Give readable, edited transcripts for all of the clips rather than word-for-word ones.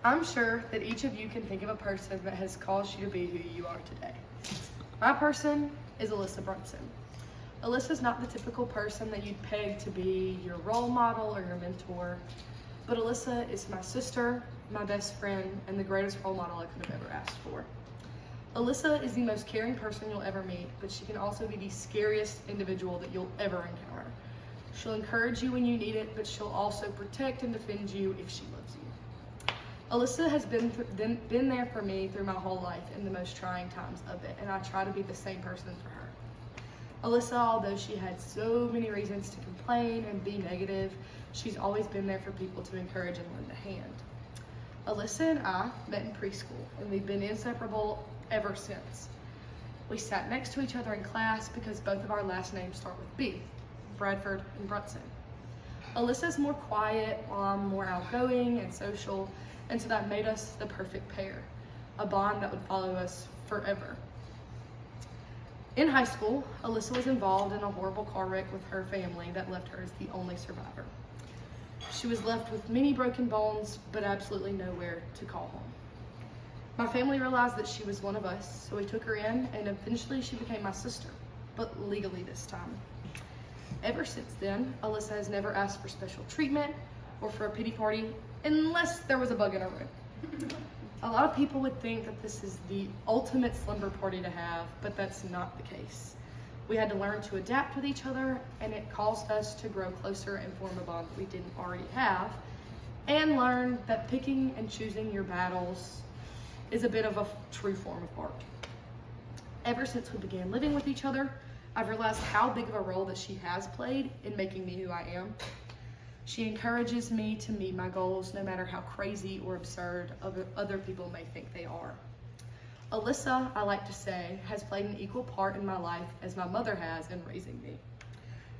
I'm sure that each of you can think of a person that has caused you to be who you are today. My person is Alyssa Brunson. Alyssa's not the typical person that you'd peg to be your role model or your mentor, but Alyssa is my sister, my best friend, and the greatest role model I could have ever asked for. Alyssa is the most caring person you'll ever meet, but she can also be the scariest individual that you'll ever encounter. She'll encourage you when you need it, but she'll also protect and defend you if she loves you. Alyssa has been there for me through my whole life in the most trying times of it, and I try to be the same person for her. Alyssa, although she had so many reasons to complain and be negative, she's always been there for people to encourage and lend a hand. Alyssa and I met in preschool, and we've been inseparable ever since. We sat next to each other in class because both of our last names start with B, Bradford and Brunson. Alyssa's more quiet while I'm more outgoing and social, and so that made us the perfect pair, a bond that would follow us forever. In high school, Alyssa was involved in a horrible car wreck with her family that left her as the only survivor. She was left with many broken bones, but absolutely nowhere to call home. My family realized that she was one of us, so we took her in, and eventually she became my sister, but legally this time. Ever since then, Alyssa has never asked for special treatment or for a pity party, unless there was a bug in her room. A lot of people would think that this is the ultimate slumber party to have, but that's not the case. We had to learn to adapt with each other, and it caused us to grow closer and form a bond that we didn't already have, and learn that picking and choosing your battles is a bit of a true form of art. Ever since we began living with each other, I've realized how big of a role that she has played in making me who I am. She encourages me to meet my goals, no matter how crazy or absurd other people may think they are. Alyssa, I like to say, has played an equal part in my life as my mother has in raising me.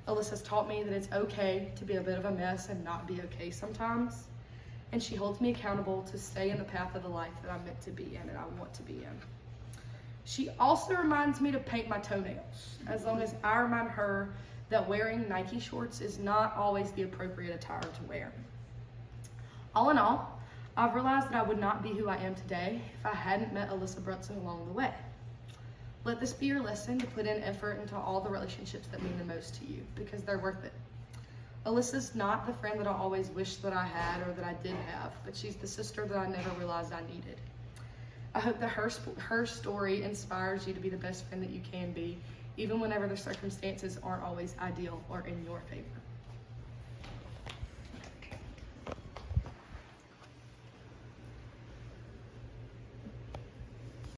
Alyssa's taught me that it's okay to be a bit of a mess and not be okay sometimes, and she holds me accountable to stay in the path of the life that I'm meant to be in and I want to be in. She also reminds me to paint my toenails, as long as I remind her that wearing Nike shorts is not always the appropriate attire to wear. All in all, I've realized that I would not be who I am today if I hadn't met Alyssa Brunson along the way. Let this be your lesson to put in effort into all the relationships that mean the most to you, because they're worth it. Alyssa's not the friend that I always wished that I had or that I did have, but she's the sister that I never realized I needed. I hope that her story inspires you to be the best friend that you can be, even whenever the circumstances aren't always ideal or in your favor.